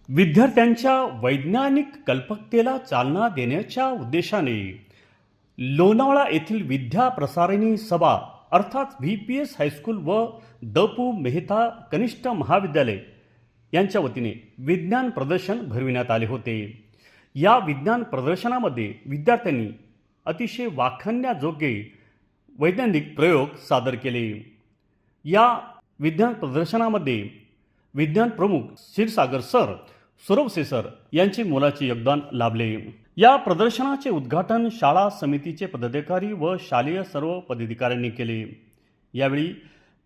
विद्यार्थ्यांच्या वैज्ञानिक कल्पकतेला चालना देण्याच्या उद्देशाने लोणावळा येथील विद्या प्रसारिणी सभा अर्थात VPS हायस्कूल व द.पु. मेहता कनिष्ठ महाविद्यालय यांच्या वतीने विज्ञान प्रदर्शन भरविण्यात आले होते। या विज्ञान प्रदर्शनामध्ये विद्यार्थ्यांनी अतिशय वाखाणण्याजोगे वैज्ञानिक प्रयोग सादर केले। या विज्ञान प्रदर्शनामध्ये विज्ञान प्रमुख क्षीरसागर सर, सुरवसे सर यांचे मोलाचे योगदान लाभले। या प्रदर्शनाचे उद्घाटन शाळा समितीचे पदाधिकारी व शालेय सर्व पदाधिकाऱ्यांनी केले। यावेळी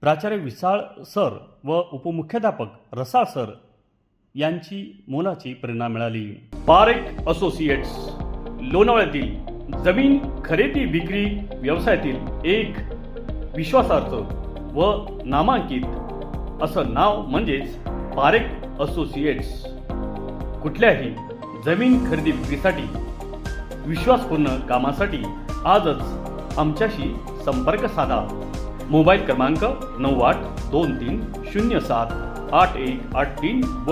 प्राचार्य विसाळ सर व उपमुख्याध्यापक रसाळ सर यांची मोलाची प्रेरणा मिळाली। पारेख असोसिएट्स लोणावळ्यातील जमीन खरेदी विक्री व्यवसायातील एक विश्वासार्ह व नामांकित असं नाव म्हणजेच पारेख असोसिएट्स। कुठल्याही जमीन खरेदी विक्रीसाठी विश्वासपूर्ण कामासाठी आजच आमच्याशी संपर्क साधा। मोबाईल क्रमांक 9823078183 व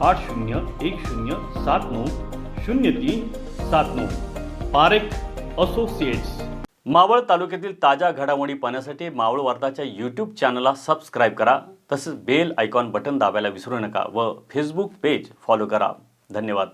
8010790379। पारेख असोसिएट्स। मावळ तालुक्यातील ताज्या घडामोडी पाहण्यासाठी मावळ वार्ताच्या YouTube चॅनलला सबस्क्राईब करा। तसेच बेल आयकॉन बटन दाबायला विसरू नका व फेसबुक पेज फॉलो करा। धन्यवाद।